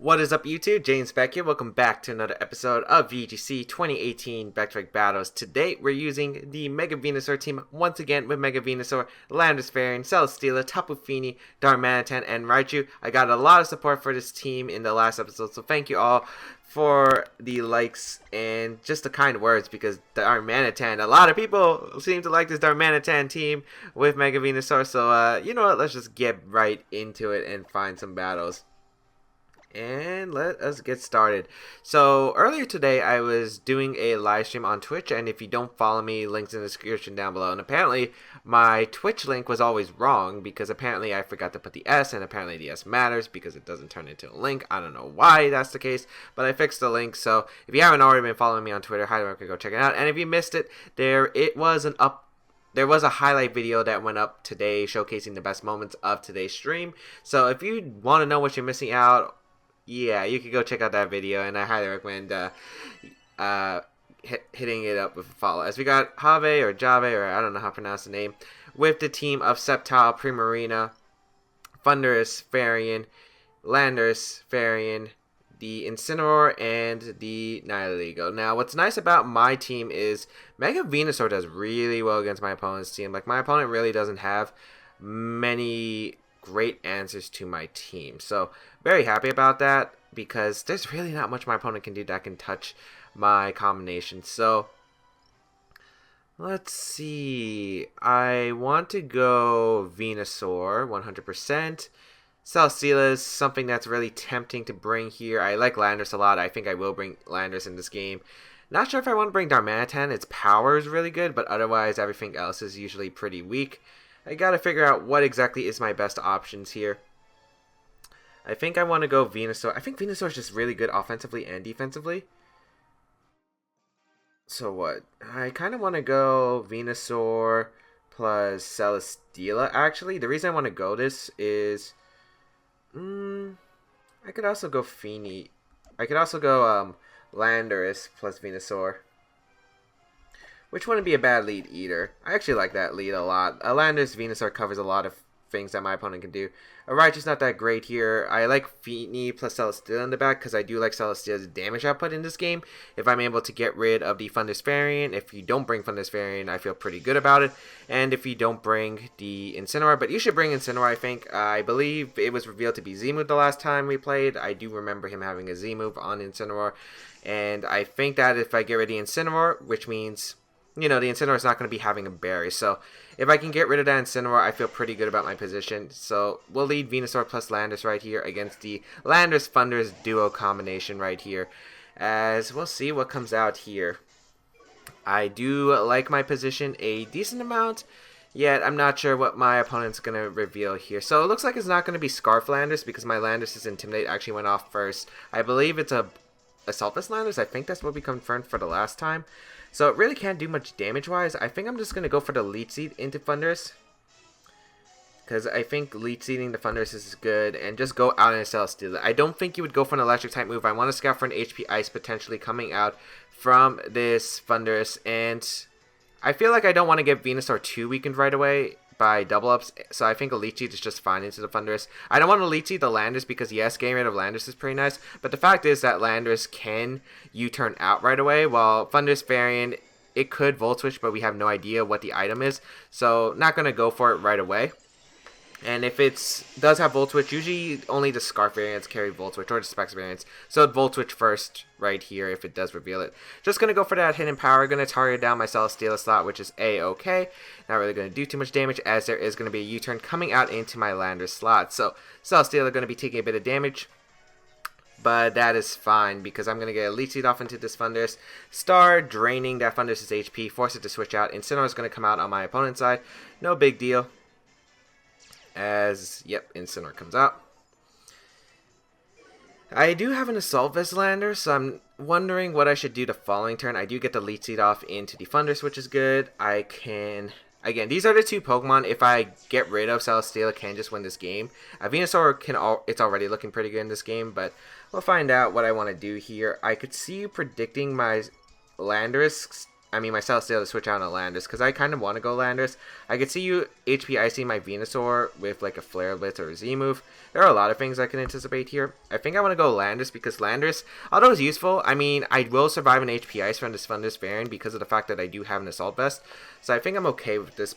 What is up, YouTube? James Baek here. Welcome back to another episode of VGC 2018 Back Battles. Today, we're using the Mega Venusaur team once again with Mega Venusaur, Landorus, Celesteela, Tapu Fini, Darmanitan, and Raichu. I got a lot of support for this team in the last episode, so thank you all for the likes and just the kind words, because Darmanitan, a lot of people seem to like this Darmanitan team with Mega Venusaur, so you know what, let's just get right into it and find some battles. And let us get started. So earlier today I was doing a live stream on Twitch, and if you don't follow me, links in the description down below. And apparently my Twitch link was always wrong, because apparently I forgot to put the S, and apparently the S matters because it doesn't turn into a link. I don't know why that's the case, but I fixed the link. So if you haven't already been following me on Twitter, highly recommend go check it out. And if you missed it, there was a highlight video that went up today showcasing the best moments of today's stream. So if you want to know what you're missing out, yeah, you can go check out that video, and I highly recommend hitting it up with a follow. As we got Have or Jave, or I don't know how to pronounce the name, with the team of Sceptile, Primarina, Thundurus, Farian, Landorus, Farian, the Incineroar, and the Nihilego. Now, what's nice about my team is Mega Venusaur does really well against my opponent's team. Like, my opponent really doesn't have many great answers to my team, so very happy about that, because there's really not much my opponent can do that can touch my combination. So let's see, I want to go Venusaur 100%. Celesteela is something that's really tempting to bring here. I like Landorus a lot. I think I will bring Landorus in this game. Not sure if I want to bring Darmanitan. Its power is really good, but otherwise everything else is usually pretty weak. I gotta figure out what exactly is my best options here. I think I want to go Venusaur. I think Venusaur is just really good offensively and defensively. So what? I kind of want to go Venusaur plus Celesteela, actually. The reason I want to go this is... I could also go Fini. I could also go Landorus plus Venusaur, which wouldn't be a bad lead either. I actually like that lead a lot. Landorus Venusaur covers a lot of things that my opponent can do. Raichu's not that great here. I like Fini plus Celesteela in the back, because I do like Celesteela's damage output in this game. If I'm able to get rid of the Thundurus variant, if you don't bring Thundurus variant, I feel pretty good about it. And if you don't bring the Incineroar, but you should bring Incineroar, I think. I believe it was revealed to be Z-move the last time we played. I do remember him having a Z-move on Incineroar. And I think that if I get rid of the Incineroar, which means, you know, the Incineroar is not going to be having a berry. So if I can get rid of that Incineroar, I feel pretty good about my position. So we'll lead Venusaur plus Landorus right here against the Landorus Thundurus duo combination right here, as we'll see what comes out here. I do like my position a decent amount, yet I'm not sure what my opponent's going to reveal here. So it looks like it's not going to be Scarf Landorus, because my Landorus's Intimidate actually went off first. I believe it's a Assaultless Landorus. I think that's what we confirmed for the last time. So it really can't do much damage-wise. I think I'm just going to go for the Leech Seed into Thundurus, because I think Leech Seeding the Thundurus is good, and just go out and Celesteela. I don't think you would go for an Electric-type move. I want to scout for an HP Ice potentially coming out from this Thundurus, and I feel like I don't want to get Venusaur too weakened right away by double-ups, so I think a Leech Seed is just fine into the Thundurus. I don't want to Leech Seed the Landorus, because yes, getting rid of Landorus is pretty nice, but the fact is that Landorus can U-turn out right away, while Thundurus variant, it could Volt Switch, but we have no idea what the item is, so not going to go for it right away. And if it does have Volt Switch, usually only the Scarf variants carry Volt Switch, or the Specs variants. So it Volt Switch first right here if it does reveal it. Just going to go for that Hidden Power. Going to target down my Celesteela slot, which is A-okay. Not really going to do too much damage, as there is going to be a U-turn coming out into my Landorus slot. So Celesteela going to be taking a bit of damage, but that is fine, because I'm going to get a Leech Seed off into this Thundurus, start draining that Thundurus' HP, force it to switch out. Incineroar is going to come out on my opponent's side. No big deal. As, yep, Incineroar comes out. I do have an Assault Vest Lander, so I'm wondering what I should do the following turn. I do get the Leech Seed off into the Thundurus, which is good. I can... Again, these are the two Pokemon, if I get rid of Celesteela, can just win this game. Venusaur, it's already looking pretty good in this game, but we'll find out what I want to do here. I could see you predicting my Landorus my Celesteela to switch out on Landorus, because I kind of want to go Landorus. I could see you HP icing my Venusaur with like a Flare Blitz or a Z move. There are a lot of things I can anticipate here. I think I want to go Landorus because Landorus, although it's useful, I mean, I will survive an HP ice from this Thunderous variant because of the fact that I do have an Assault Vest. So I think I'm okay with this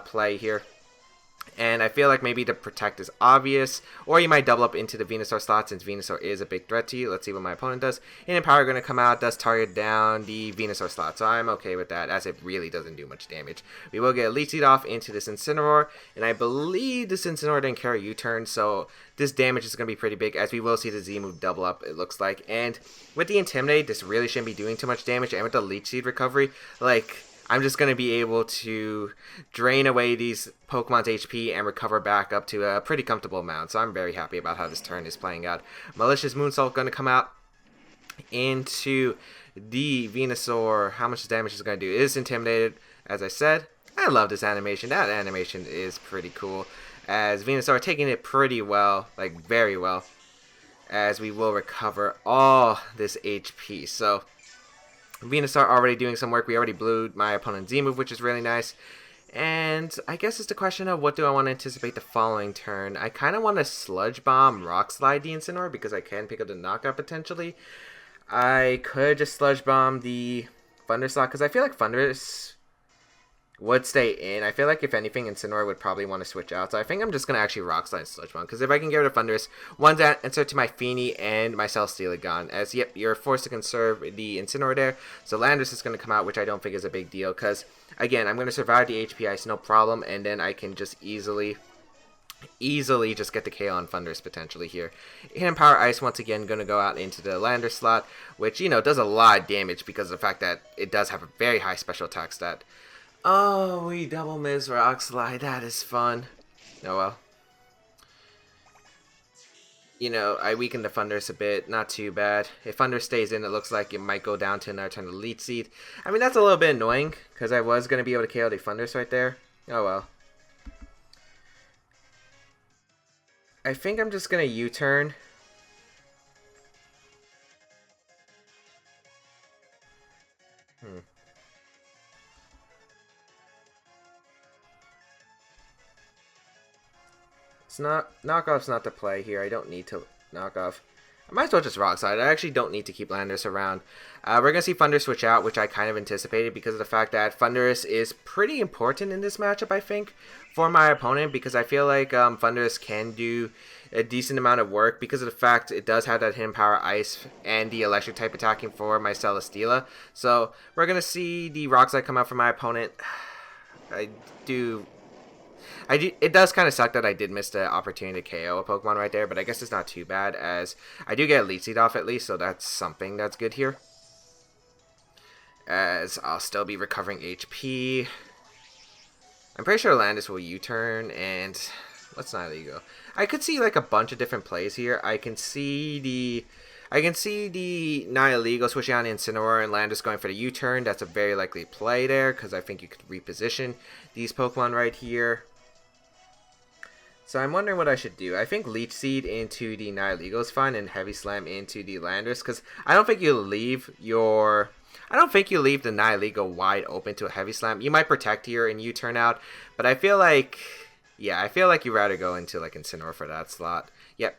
play here. And I feel like maybe the Protect is obvious, or you might double up into the Venusaur slot since Venusaur is a big threat to you. Let's see what my opponent does. Hidden Power going to come out, does target down the Venusaur slot, so I'm okay with that, as it really doesn't do much damage. We will get a Leech Seed off into this Incineroar, and I believe this Incineroar didn't carry U-turn, so this damage is going to be pretty big, as we will see the Z move double up, it looks like. And with the Intimidate, this really shouldn't be doing too much damage, and with the Leech Seed recovery, like, I'm just going to be able to drain away these Pokemon's HP and recover back up to a pretty comfortable amount. So I'm very happy about how this turn is playing out. Malicious Moonsault going to come out into the Venusaur. How much damage is it going to do? It is intimidated, as I said. I love this animation. That animation is pretty cool. As Venusaur taking it pretty well, like very well. As we will recover all this HP. So Venusaur already doing some work. We already blew my opponent's Z move, which is really nice. And I guess it's the question of what do I want to anticipate the following turn. I kind of want to Sludge Bomb, Rock Slide the Incineroar because I can pick up the knockout potentially. I could just Sludge Bomb the Thunder slot because I feel like Thunderous would stay in. I feel like if anything, Incineroar would probably want to switch out. So I think I'm just going to actually Rock Slide Sludge Bomb. Because if I can get rid of Thunderous, one's answer to my Feeny and my Celesteela gone. As, yep, you're forced to conserve the Incineroar there. So Landorus is going to come out, which I don't think is a big deal. Because, again, I'm going to survive the HP Ice, no problem. And then I can just easily just get the KO on Thunderous potentially here. Hidden Power Ice once again going to go out into the Lander slot. Which, you know, does a lot of damage because of the fact that it does have a very high special attack stat. Oh, we double miss Rock Slide. That is fun. Oh well. You know, I weakened the Thunderous a bit. Not too bad. If Thunder stays in, it looks like it might go down to another turn of Leech Seed. I mean, that's a little bit annoying, because I was going to be able to KO the Thunderous right there. Oh well. I think I'm just going to U-turn. It's not, knockoff's not the play here. I don't need to knock off. I might as well just Rock Slide. I actually don't need to keep Landorus around. We're going to see Thunderous switch out, which I kind of anticipated because of the fact that Thunderous is pretty important in this matchup, I think, for my opponent, because I feel like Thunderous can do a decent amount of work because of the fact it does have that Hidden Power Ice and the Electric type attacking for my Celesteela. So we're going to see the Rock Slide come out for my opponent. It does kind of suck that I did miss the opportunity to KO a Pokemon right there, but I guess it's not too bad as I do get a Leech Seed off at least, so that's something that's good here. As I'll still be recovering HP. I'm pretty sure Landis will U-turn, and let's not let you go. I could see like a bunch of different plays here. I can see the Nihilego switching on Incineroar and Landis going for the U-turn. That's a very likely play there because I think you could reposition these Pokemon right here. So I'm wondering what I should do. I think Leech Seed into the Nihilego is fine and Heavy Slam into the Landorus because I don't think you leave the Nihilego wide open to a Heavy Slam. You might protect here and you turn out, but I feel like you'd rather go into like Incineroar for that slot. Yep.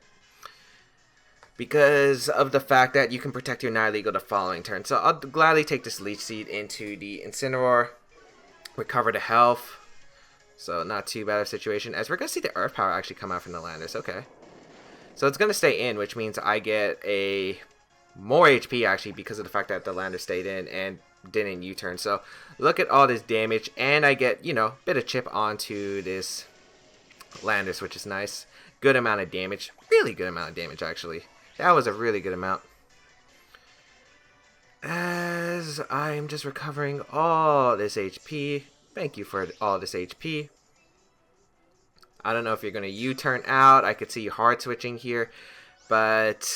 Because of the fact that you can protect your Nihilego the following turn. So I'll gladly take this Leech Seed into the Incineroar, recover the health. So not too bad of a situation. As we're going to see the Earth Power actually come out from the Landorus. Okay. So it's going to stay in, which means I get a more HP actually because of the fact that the Landorus stayed in and didn't U-turn. So look at all this damage. And I get, you know, a bit of chip onto this Landorus, which is nice. Good amount of damage. Really good amount of damage actually. That was a really good amount. As I'm just recovering all this HP. Thank you for all this HP. I don't know if you're going to U-turn out. I could see you hard switching here. But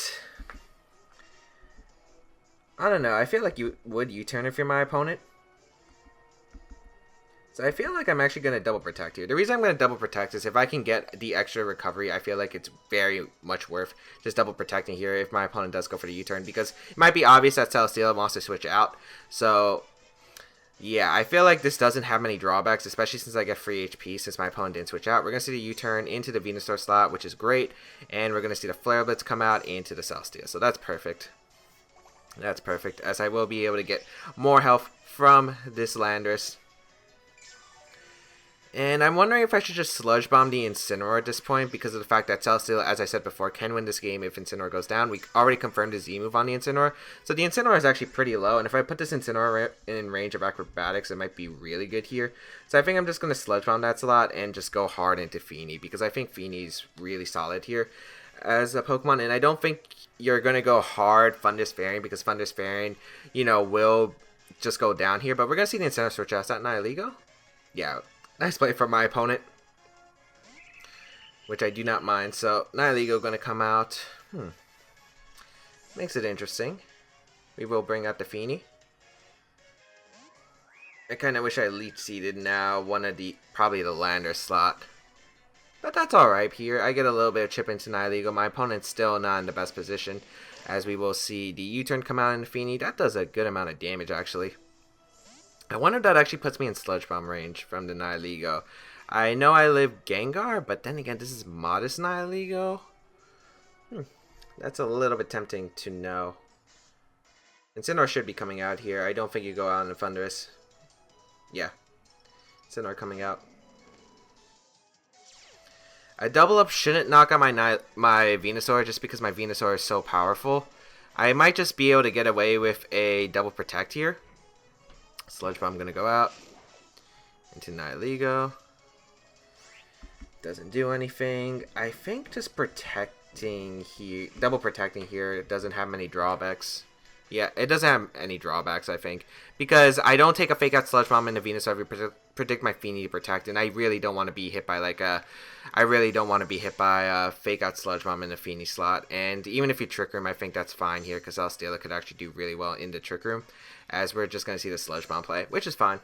I don't know. I feel like you would U-turn if you're my opponent. So I feel like I'm actually going to double protect here. The reason I'm going to double protect is if I can get the extra recovery, I feel like it's very much worth just double protecting here if my opponent does go for the U-turn. Because it might be obvious that Celesteela wants to switch out. So Yeah, I feel like this doesn't have many drawbacks, especially since I get free HP since my opponent didn't switch out. We're going to see the U-turn into the Venusaur slot, which is great. And we're going to see the Flare Blitz come out into the Celestia. So that's perfect. That's perfect, as I will be able to get more health from this Landorus. And I'm wondering if I should just Sludge Bomb the Incineroar at this point, because of the fact that Celesteela, as I said before, can win this game if Incineroar goes down. We already confirmed a Z move on the Incineroar, so the Incineroar is actually pretty low, and if I put this Incineroar in range of Acrobatics, it might be really good here. So I think I'm just going to Sludge Bomb that slot and just go hard into Feeny, because I think Feeny's really solid here as a Pokemon, and I don't think you're going to go hard Fundus Fairing, because Fundus Fairing, you know, will just go down here, but we're going to see the Incineroar switch out. Is that Nihilego? Yeah. Nice play from my opponent, which I do not mind. So, Nihilego going to come out. Makes it interesting. We will bring out the Feeny. I kind of wish I Leech Seeded now one of the, probably the Lander slot. But that's alright here. I get a little bit of chip into Nihilego. My opponent's still not in the best position, as we will see the U-turn come out in the Feeny. That does a good amount of damage, actually. I wonder if that actually puts me in Sludge Bomb range from the Nihilego. I know I live Gengar, but then again, this is Modest Nihilego. That's a little bit tempting to know. Incineroar should be coming out here. I don't think you go out in Thunderous. Yeah. Incineroar coming out. A double up shouldn't knock out my Venusaur just because my Venusaur is so powerful. I might just be able to get away with a double protect here. Sludge Bomb gonna go out into Nihilego. Doesn't do anything. I think just protecting here, double protecting here, doesn't have many drawbacks. Yeah, it doesn't have any drawbacks, I think, because I don't take a fake out Sludge Bomb into Venus every predict my Feeny to protect, and I really don't want to be hit by like a, fake out Sludge Bomb in the Feeny slot. And even if you Trick Room, I think that's fine here because Celesteela could actually do really well in the Trick Room, as we're just going to see the Sludge Bomb play, which is fine.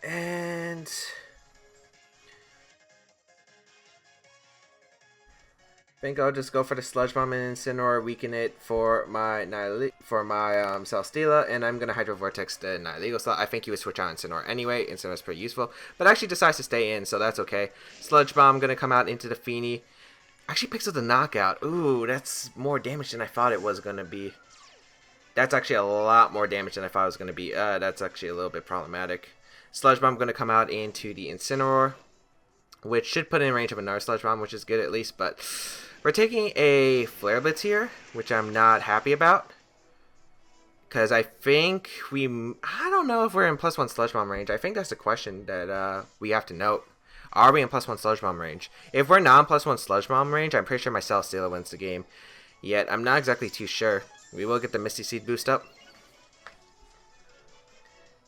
And I think I'll just go for the Sludge Bomb and Incineroar, weaken it for my Celesteela, and I'm gonna Hydro Vortex the Nihilego slot. I think you would switch out Incineroar anyway. Incineroar's pretty useful, but actually decides to stay in, so that's okay. Sludge Bomb gonna come out into the Feeny. Actually picks up the knockout. Ooh, that's more damage than I thought it was gonna be. That's actually a lot more damage than I thought it was gonna be. That's actually a little bit problematic. Sludge Bomb gonna come out into the Incineroar, which should put in range of another Sludge Bomb, which is good at least, but we're taking a Flare Blitz here, which I'm not happy about. Because I think I don't know if we're in +1 Sludge Bomb range. I think that's the question that we have to note. Are we in +1 Sludge Bomb range? If we're not in +1 Sludge Bomb range, I'm pretty sure my Celesteela wins the game. Yet, I'm not exactly too sure. We will get the Misty Seed boost up.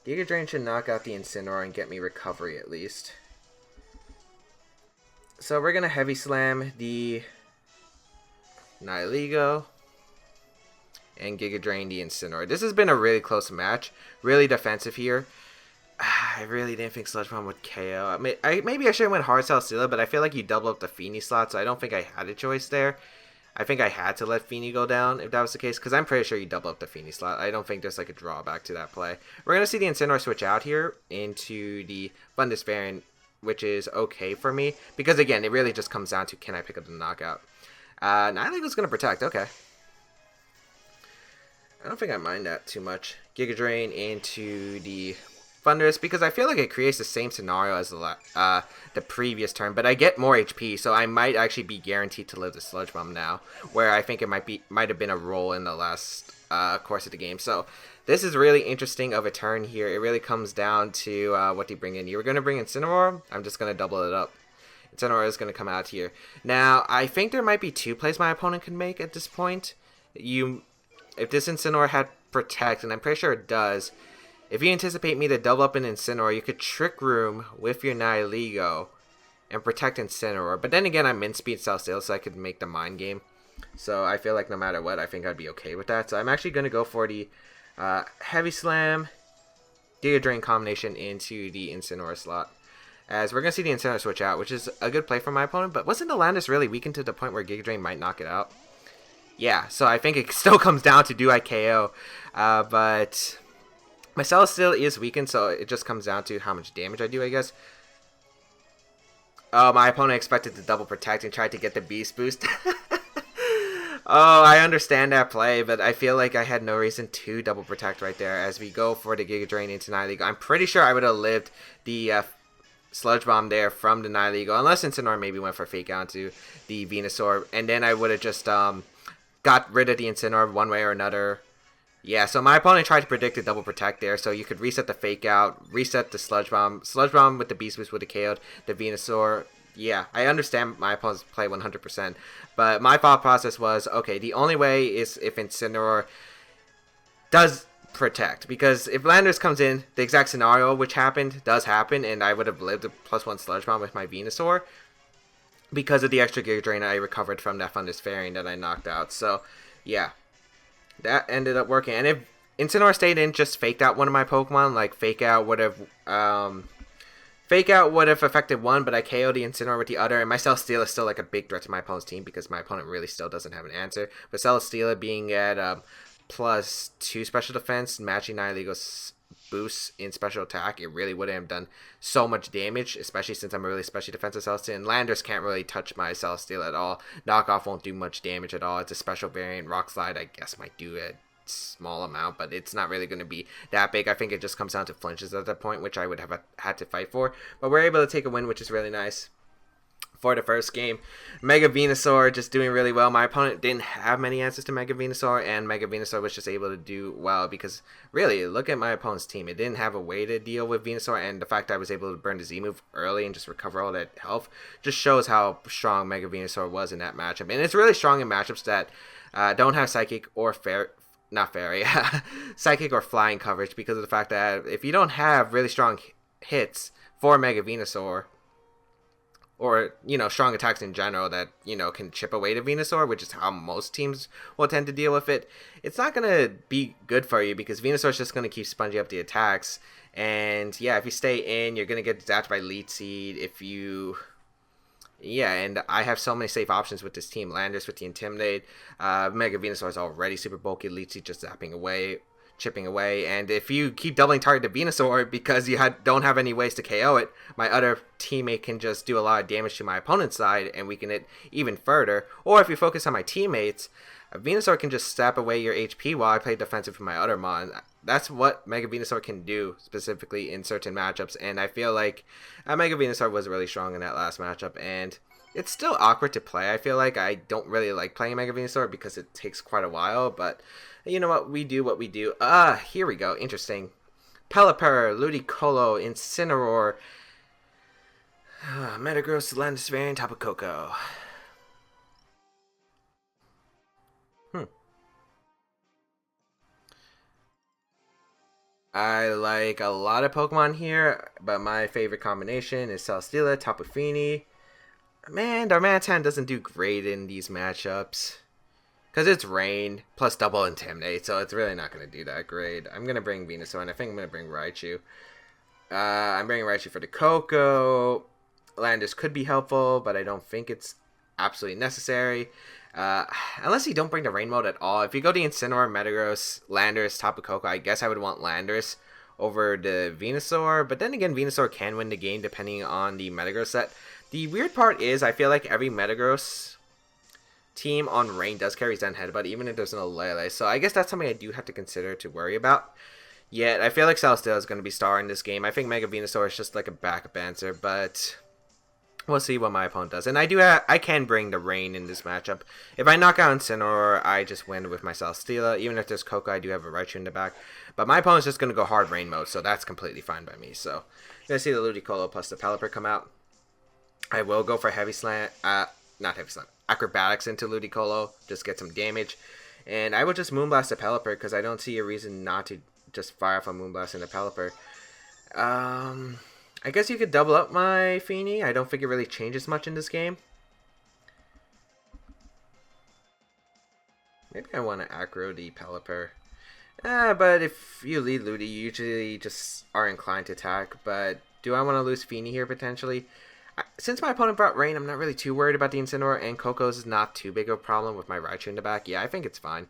Giga Drain should knock out the Incineroar and get me recovery at least. So we're going to Heavy Slam the Nihilego and Giga Drain the Incineroar. This has been a really close match. Really defensive here. I really didn't think Sludge Bomb would KO. Maybe I should have went hard Celesteela, but I feel like you double up the Feeny slot, so I don't think I had a choice there. I think I had to let Feeny go down if that was the case, because I'm pretty sure you double up the Feeny slot. I don't think there's like a drawback to that play. We're going to see the Incineroar switch out here into the Fundus Variant, which is okay for me, because again, it really just comes down to can I pick up the knockout. Nihilego's going to protect, okay. I don't think I mind that too much. Giga Drain into the Thunderous, because I feel like it creates the same scenario as the previous turn, but I get more HP, so I might actually be guaranteed to live the Sludge Bomb now, where I think it might have been a roll in the last course of the game. So this is really interesting of a turn here. It really comes down to what do you bring in. You were going to bring Incineroar. I'm just going to double it up. Incineroar is going to come out here. Now, I think there might be two plays my opponent can make at this point. If this Incineroar had Protect, and I'm pretty sure it does, if you anticipate me to double up an Incineroar, you could Trick Room with your Nihilego and Protect Incineroar. But then again, I'm Min Speed Celesteela, so I could make the Mind Game. So I feel like no matter what, I think I'd be okay with that. So I'm actually going to go for the Heavy Slam, Giga Drain combination into the Incineroar slot. As we're going to see the Incineroar switch out, which is a good play from my opponent. But wasn't the Landis really weakened to the point where Giga Drain might knock it out? Yeah, so I think it still comes down to do I KO. But my cell still is weakened, so it just comes down to how much damage I do, I guess. Oh, my opponent expected to double protect and tried to get the beast boost. Oh, I understand that play, but I feel like I had no reason to double protect right there as we go for the Giga Drain into Nihilego. I'm pretty sure I would have lived the Sludge Bomb there from the Nihilego, unless Incineroar maybe went for Fake Out to the Venusaur, and then I would have just got rid of the Incineroar one way or another. Yeah, so my opponent tried to predict a double protect there, so you could reset the Fake Out, reset the Sludge Bomb. Sludge Bomb with the Beast Boost would have KO'd the Venusaur. Yeah, I understand my opponent's play 100%, but my thought process was, okay, the only way is if Incineroar does protect, because if Landorus comes in, the exact scenario which happened does happen, and I would have lived a +1 Sludge Bomb with my Venusaur because of the extra Giga Drain I recovered from that Thunderous Fairing that I knocked out. So, yeah, that ended up working. And if Incineroar stayed in, just faked out one of my Pokemon, like Fake Out would have affected one, but I KO'd the Incineroar with the other, and my Celesteela is still like a big threat to my opponent's team because my opponent really still doesn't have an answer. But Celesteela being at +2 special defense, matching Nihilego's boost in special attack, it really wouldn't have done so much damage, especially since I'm a really special defensive Celesteela. And Landorus can't really touch my Celesteela at all. Knockoff won't do much damage at all. It's a special variant. Rock Slide, I guess, might do it small amount, but it's not really going to be that big. I think it just comes down to flinches at that point, which I would have had to fight for, but we're able to take a win, which is really nice for the first game. Mega Venusaur just doing really well. My opponent didn't have many answers to Mega Venusaur, and Mega Venusaur was just able to do well because, really, look at my opponent's team. It didn't have a way to deal with Venusaur, and the fact that I was able to burn the Z-move early and just recover all that health just shows how strong Mega Venusaur was in that matchup. And it's really strong in matchups that don't have Psychic or Psychic or Flying coverage, because of the fact that if you don't have really strong hits for Mega Venusaur, or, strong attacks in general that, can chip away to Venusaur, which is how most teams will tend to deal with it, it's not going to be good for you because Venusaur's just going to keep sponging up the attacks. And, yeah, if you stay in, you're going to get zapped by Leech Seed. Yeah, and I have so many safe options with this team. Landorus with the Intimidate. Mega Venusaur is already super bulky. Leech Seed just zapping away, chipping away. And if you keep doubling target to Venusaur because you don't have any ways to KO it, my other teammate can just do a lot of damage to my opponent's side and weaken it even further. Or if you focus on my teammates, Venusaur can just sap away your HP while I play defensive with my other mon. That's what Mega Venusaur can do, specifically in certain matchups, and I feel like Mega Venusaur was really strong in that last matchup, and it's still awkward to play. I feel like I don't really like playing Mega Venusaur because it takes quite a while, but you know what? We do what we do. Here we go. Interesting. Pelipper, Ludicolo, Incineroar, Metagross, Landisvarian, Tapu Koko. I like a lot of Pokemon here, but my favorite combination is Celesteela, Tapu Fini. Man, Darmanitan doesn't do great in these matchups because it's Rain plus double Intimidate, so it's really not going to do that great. I'm going to bring Venusaur, and I think I'm going to bring Raichu. I'm bringing Raichu for the Koko. Landorus could be helpful, but I don't think it's absolutely necessary. Unless you don't bring the Rain mode at all. If you go to Incineroar, Metagross, Landorus, Tapu Koko, I guess I would want Landorus over the Venusaur. But then again, Venusaur can win the game depending on the Metagross set. The weird part is I feel like every Metagross team on Rain does carry Zen Headbutt, even if there's no Lele. So I guess that's something I do have to consider to worry about. Yet I feel like Celesteela is going to be star in this game. I think Mega Venusaur is just like a backup answer, but we'll see what my opponent does. And I can bring the Rain in this matchup. If I knock out Incineroar, I just win with my Celesteela. Even if there's Koko, I do have a Raichu in the back. But my opponent's just going to go hard Rain mode, so that's completely fine by me. So you're going to see the Ludicolo plus the Pelipper come out. I will go for Heavy Slam. Not Heavy Slam. Acrobatics into Ludicolo. Just get some damage. And I will just Moonblast the Pelipper because I don't see a reason not to just fire off a Moonblast in the Pelipper. I guess you could double up my Fini. I don't think it really changes much in this game. Maybe I want to aggro the Pelipper. But if you lead Ludi, you usually just are inclined to attack. But do I want to lose Fini here potentially? Since my opponent brought Rain, I'm not really too worried about the Incineroar, and Coco's is not too big of a problem with my Raichu in the back. Yeah, I think it's fine.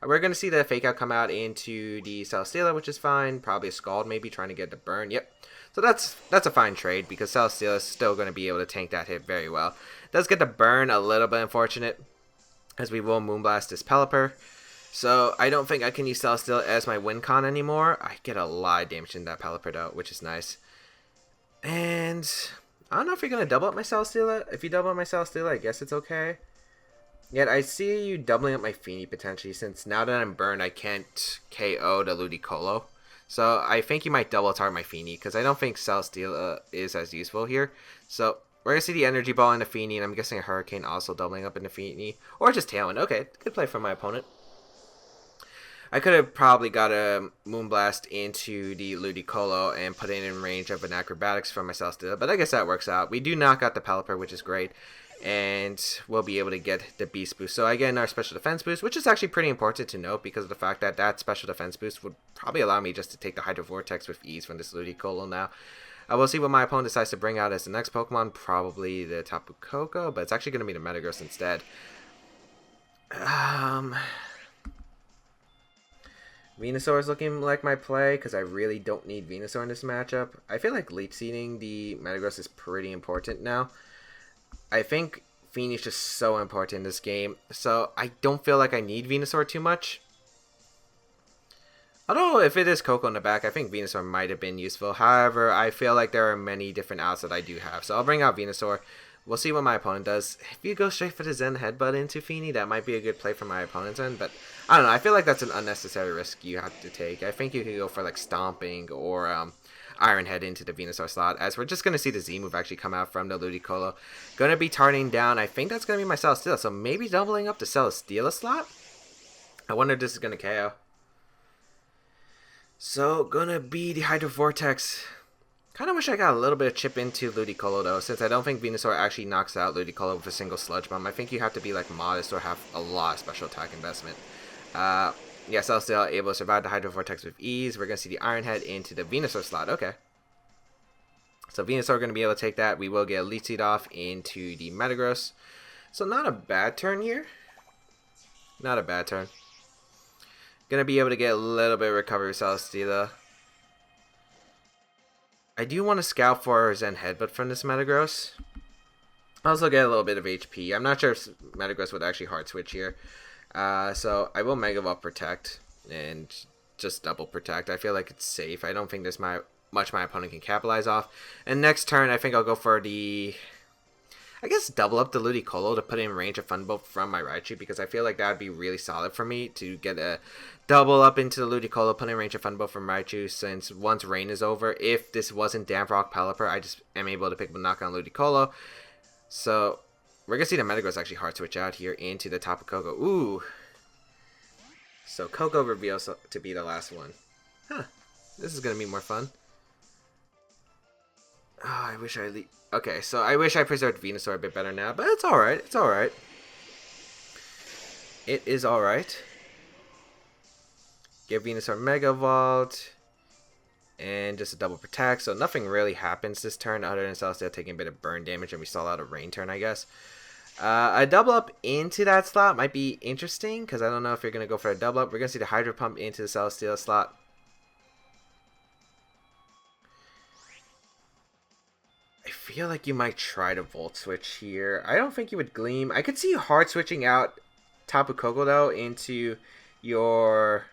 We're going to see the Fake Out come out into the Celesteela, which is fine. Probably a Scald maybe, trying to get the burn. Yep. So that's a fine trade, because Celesteela is still going to be able to tank that hit very well. Does get the burn, a little bit unfortunate, as we will Moonblast this Pelipper. So I don't think I can use Celesteela as my win con anymore. I get a lot of damage in that Pelipper though, which is nice. And I don't know if you're going to double up my Celesteela. If you double up my Celesteela, I guess it's okay. Yet I see you doubling up my Feeny potentially, since now that I'm burned, I can't KO the Ludicolo. So I think you might double target my Feeny, because I don't think Celesteela is as useful here. So we're going to see the Energy Ball in the Feeny, and I'm guessing a Hurricane also doubling up in the Feeny. Or just Tailwind. Okay, good play from my opponent. I could have probably got a Moonblast into the Ludicolo and put it in range of an Acrobatics from my Celesteela, but I guess that works out. We do knock out the Pelipper, which is great, and we'll be able to get the Beast Boost. So again, our Special Defense Boost, which is actually pretty important to note because of the fact that that Special Defense Boost would probably allow me just to take the Hydro Vortex with ease from this Ludicolo now. We'll see what my opponent decides to bring out as the next Pokemon, probably the Tapu Koko, but it's actually going to be the Metagross instead. Venusaur is looking like my play, because I really don't need Venusaur in this matchup. I feel like Leech Seeding the Metagross is pretty important now. I think Feeny is just so important in this game, so I don't feel like I need Venusaur too much. Although, if it is Coco in the back, I think Venusaur might have been useful. However, I feel like there are many different outs that I do have, so I'll bring out Venusaur. We'll see what my opponent does. If you go straight for the Zen Headbutt into Feeny, that might be a good play for my opponent's end, but I don't know. I feel like that's an unnecessary risk you have to take. I think you could go for like Stomping or Iron Head into the Venusaur slot, as we're just going to see the Z move actually come out from the Ludicolo. Going to be targeting down. I think that's going to be my Celesteela, so maybe doubling up the Celesteela slot? I wonder if this is going to KO. So, going to be the Hydro Vortex. Kind of wish I got a little bit of chip into Ludicolo though, since I don't think Venusaur actually knocks out Ludicolo with a single Sludge Bomb. I think you have to be like modest or have a lot of special attack investment. Yeah, Celesteela able to survive the Hydro Vortex with ease. We're going to see the Iron Head into the Venusaur slot. Okay. So Venusaur going to be able to take that. We will get a Leech Seed off into the Metagross. So not a bad turn here. Not a bad turn. Going to be able to get a little bit of recovery with Celesteela. I do want to scout for Zen Headbutt from this Metagross. I also get a little bit of HP. I'm not sure if Metagross would actually hard switch here. So I will Mega Ball Protect and just double Protect. I feel like it's safe. I don't think there's much my opponent can capitalize off. And next turn, I think I'll go for the... I guess double up the Ludicolo to put in range of Thunderbolt from my Raichu, because I feel like that would be really solid for me to get a double up into the Ludicolo, put in range of Thunderbolt from Raichu, since once Rain is over, if this wasn't Damp Rock Pelipper, I just am able to pick up a knock on Ludicolo. So we're going to see the Metagross actually hard switch out here into the Tapu Koko. Ooh. So Koko reveals to be the last one. Huh. This is going to be more fun. Oh, I wish I... Okay, so I wish I preserved Venusaur a bit better now, but it's alright. It's alright. It is alright. Give Venusaur Mega Vault. And just a double protect, so nothing really happens this turn other than Celesteela taking a bit of burn damage, and we stall out a rain turn, I guess. A double up into that slot might be interesting, because I don't know if you're going to go for a double up. We're going to see the Hydro Pump into the Celesteela slot. I feel like you might try to Volt Switch here. I don't think you would Gleam. I could see you hard switching out Tapu Koko though into your...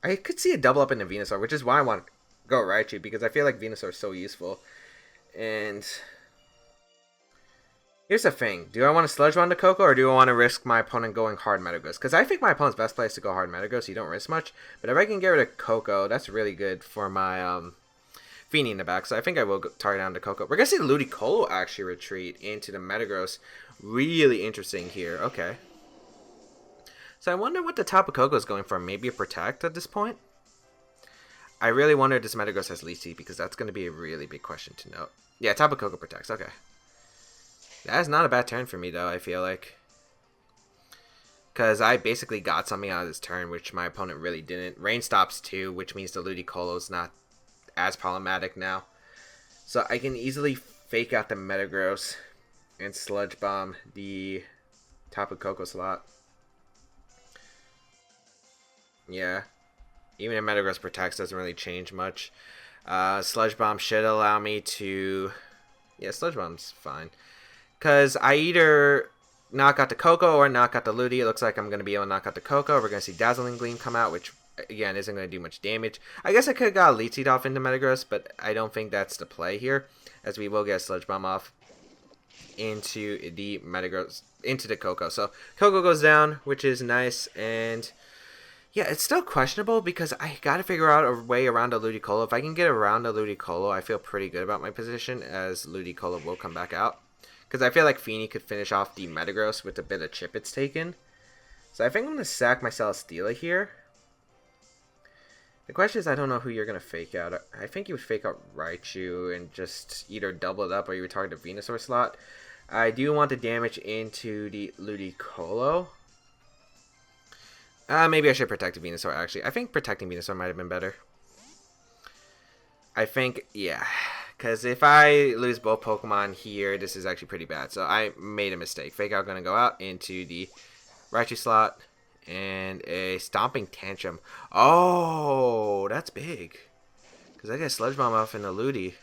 I could see a double up into Venusaur, which is why I want to go Raichu, because I feel like Venusaur is so useful. And here's the thing. Do I want to Sludge Bomb to Koko, or do I want to risk my opponent going hard Metagross? Because I think my opponent's best play is to go hard Metagross, so you don't risk much. But if I can get rid of Koko, that's really good for my Feeny in the back. So I think I will target down to Koko. We're going to see Ludicolo actually retreat into the Metagross. Really interesting here. Okay. So I wonder what the Tapu Koko is going for. Maybe a Protect at this point? I really wonder if this Metagross has Leech Seed, because that's going to be a really big question to note. Yeah, Tapu Koko protects. Okay. That is not a bad turn for me, though, I feel like. Because I basically got something out of this turn, which my opponent really didn't. Rain stops too, which means the Ludicolo is not as problematic now. So I can easily fake out the Metagross and Sludge Bomb the Tapu Koko slot. Yeah. Even if Metagross protects, doesn't really change much. Sludge Bomb should allow me to... Yeah, Sludge Bomb's fine. Because I either knock out the Koko or knock out the Ludi. It looks like I'm going to be able to knock out the Koko. We're going to see Dazzling Gleam come out, which, again, isn't going to do much damage. I guess I could have got a Leech Seed off into Metagross, but I don't think that's the play here, as we will get a Sludge Bomb off into the Metagross, into the Koko. So Koko goes down, which is nice, and yeah, it's still questionable because I gotta figure out a way around a Ludicolo. If I can get around a Ludicolo, I feel pretty good about my position, as Ludicolo will come back out. Because I feel like Feeny could finish off the Metagross with a bit of chip it's taken. So I think I'm gonna sack my Celesteela here. The question is, I don't know who you're going to fake out. I think you would fake out Raichu and just either double it up or you would target the Venusaur slot. I do want the damage into the Ludicolo. Maybe I should protect the Venusaur, actually. I think protecting Venusaur might have been better. I think, yeah. Because if I lose both Pokemon here, this is actually pretty bad. So I made a mistake. Fake out going to go out into the Raichu slot. And a Stomping Tantrum. Oh, that's big. Because I get Sludge Bomb off in the Ludi.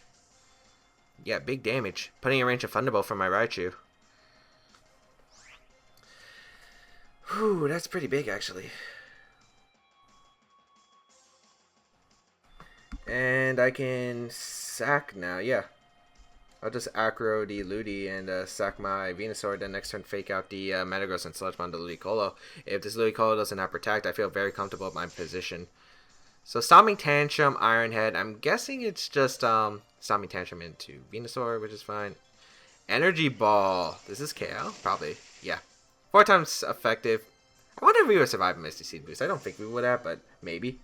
Yeah, big damage. Putting in range of Thunderbolt for my Raichu. Whew, that's pretty big, actually. And I can sack now, yeah. I'll just Acro the Ludi and sack my Venusaur, then next turn fake out the Metagross and Sludge Bomb the Ludicolo. If this Ludicolo doesn't have Protect, I feel very comfortable with my position. So Stomping Tantrum, Iron Head, I'm guessing it's just Stomping Tantrum into Venusaur, which is fine. Energy Ball, this is KO? Probably, yeah. 4 times effective. I wonder if we would survive a Misty Seed boost. I don't think we would have, but maybe.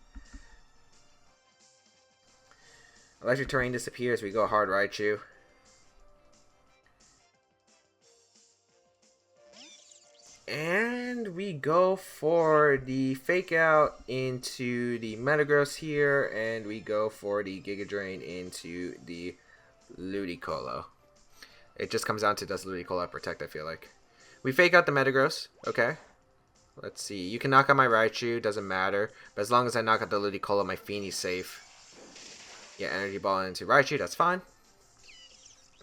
Electric Terrain disappears, we go hard Raichu. And we go for the fake out into the Metagross here, and we go for the Giga Drain into the Ludicolo. It just comes down to does Ludicolo protect, I feel like. We fake out the Metagross, okay. Let's see, you can knock out my Raichu, doesn't matter. But as long as I knock out the Ludicolo, my Feeny's safe. Yeah, Energy Ball into Raichu, that's fine.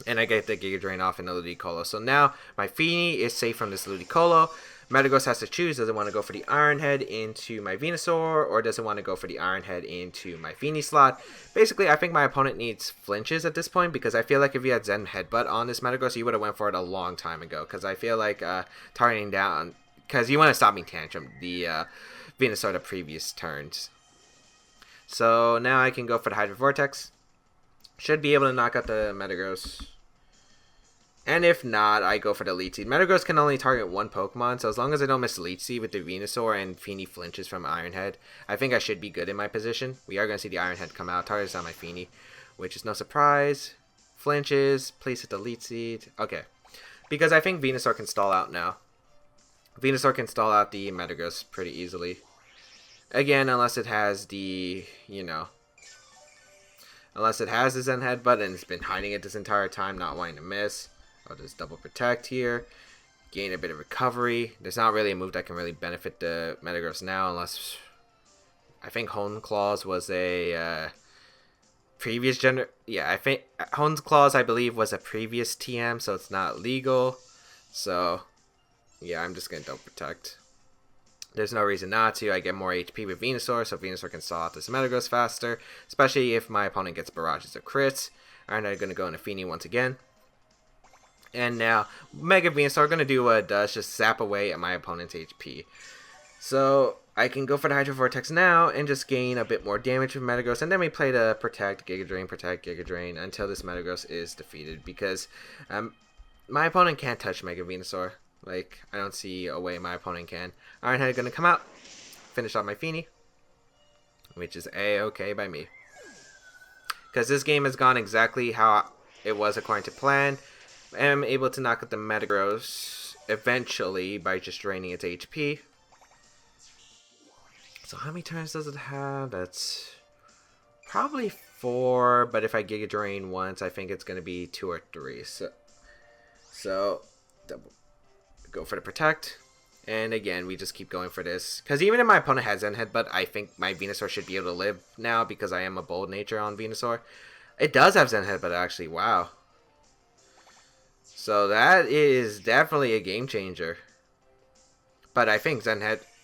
And I get the Giga Drain off in the Ludicolo. So now my Feeny is safe from this Ludicolo. Metagross has to choose. Does it want to go for the Iron Head into my Venusaur, or does it want to go for the Iron Head into my Feeny slot? Basically, I think my opponent needs flinches at this point, because I feel like if you had Zen Headbutt on this Metagross, you would have went for it a long time ago. Because I feel like targeting down, because you want to stop me Tantrum the Venusaur the previous turns. So now I can go for the Hydro Vortex. Should be able to knock out the Metagross. And if not, I go for the Leech Seed. Metagross can only target one Pokemon, so as long as I don't miss Leech Seed with the Venusaur and Feeny flinches from Iron Head, I think I should be good in my position. We are going to see the Iron Head come out. Targets on my Feeny, which is no surprise. Flinches, place it the Leech Seed. Okay. Because I think Venusaur can stall out now. Venusaur can stall out the Metagross pretty easily. Again, unless it has the, unless it has the Zen Headbutt and it's been hiding it this entire time, not wanting to miss. I'll just double protect here. Gain a bit of recovery. There's not really a move that can really benefit the Metagross now, unless I think Hone Claws was a previous yeah, I think Hone Claws, I believe, was a previous TM, so it's not legal. So yeah, I'm just gonna double protect. There's no reason not to. I get more HP with Venusaur, so Venusaur can stall out this Metagross faster, especially if my opponent gets barrages or crits. Iron Head gonna go into Feeny once again. And now, Mega Venusaur going to do what it does, just zap away at my opponent's HP. So, I can go for the Hydro Vortex now and just gain a bit more damage with Metagross. And then we play the protect, Giga Drain until this Metagross is defeated. Because my opponent can't touch Mega Venusaur. Like, I don't see a way my opponent can. Iron Head going to come out, finish off my Feeny, which is A-okay by me. Because this game has gone exactly how it was according to plan. I am able to knock out the Metagross eventually by just draining its HP. So how many turns does it have? That's probably 4, but if I Giga Drain once, I think it's going to be 2 or 3. So double, go for the Protect. And again, we just keep going for this. Because even if my opponent has Zen Headbutt, I think my Venusaur should be able to live now because I am a bold nature on Venusaur. It does have Zen Headbutt, actually. Wow. So that is definitely a game changer. But I think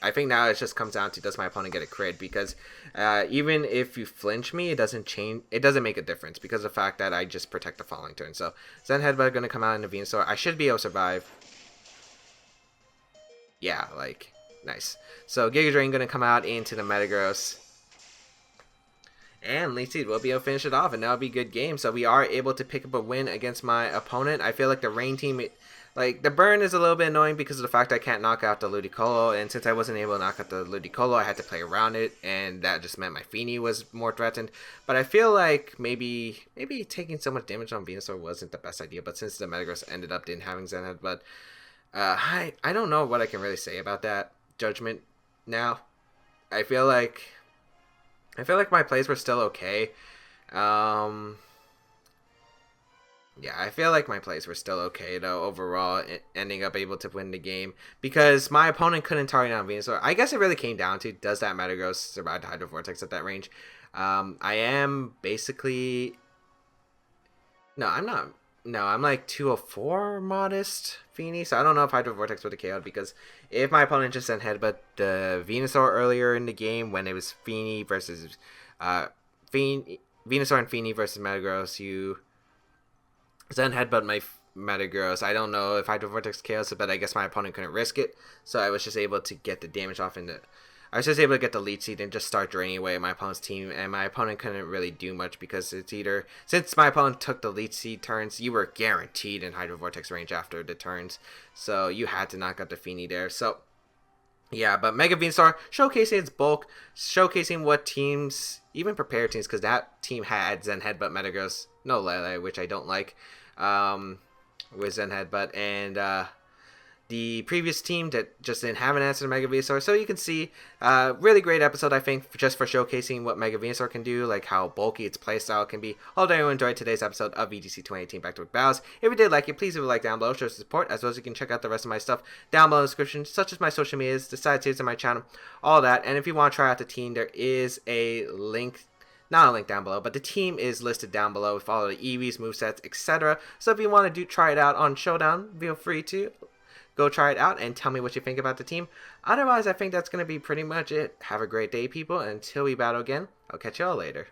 I think now it just comes down to, does my opponent get a crit? Because even if you flinch me, it doesn't change. It doesn't make a difference because of the fact that I just protect the following turn. So Zen Headbutt going to come out in the Venusaur. I should be able to survive. Yeah, like, nice. So Giga Drain going to come out into the Metagross. And Leeching will be able to finish it off, and that'll be a good game. So we are able to pick up a win against my opponent. I feel like the Rain team, like, the burn is a little bit annoying because of the fact I can't knock out the Ludicolo. And since I wasn't able to knock out the Ludicolo, I had to play around it. And that just meant my Feeny was more threatened. But I feel like maybe taking so much damage on Venusaur wasn't the best idea. But since the Metagross ended up didn't having Zen Head, but I don't know what I can really say about that judgment now. I feel like my plays were still okay. Yeah, I feel like my plays were still okay, though, overall, ending up able to win the game. Because my opponent couldn't target on Venusaur. I guess it really came down to, does that Metagross survive the Hydro Vortex at that range? I am basically... No, I'm not. No, I'm like 204 modest Feeny, so I don't know if Hydro Vortex would have KO'd, because if my opponent just sent Headbutt the Venusaur earlier in the game when it was Feeny versus... Venusaur and Feeny versus Metagross, you... Zen Headbutt my Metagross. I don't know if Hydro Vortex KOs it, but I guess my opponent couldn't risk it. So I was just able to get the damage off in the... I was just able to get the Leech Seed and just start draining away my opponent's team. And my opponent couldn't really do much because it's either... Since my opponent took the Leech Seed turns, you were guaranteed in Hydro Vortex range after the turns. So you had to knock out the Feeny there. So... yeah, but Mega Venusaur showcasing its bulk, showcasing what teams, even prepared teams, because that team had Zen Headbutt Metagross, no Lele, which I don't like, with Zen Headbutt, and the previous team that just didn't have an answer to Mega Venusaur. So you can see, really great episode, I think, just for showcasing what Mega Venusaur can do, like how bulky its playstyle can be. Hope everyone enjoyed today's episode of VGC 2018 Back to Back Battles. If you did like it, please leave a like down below, show support, as well as you can check out the rest of my stuff down below in the description, such as my social medias, the side series of my channel, all that. And if you want to try out the team, there is a link. Not a link down below, but the team is listed down below with all the EVs, movesets, etc. So if you want to try it out on Showdown, feel free to go try it out and tell me what you think about the team. Otherwise, I think that's going to be pretty much it. Have a great day, people. Until we battle again, I'll catch y'all later.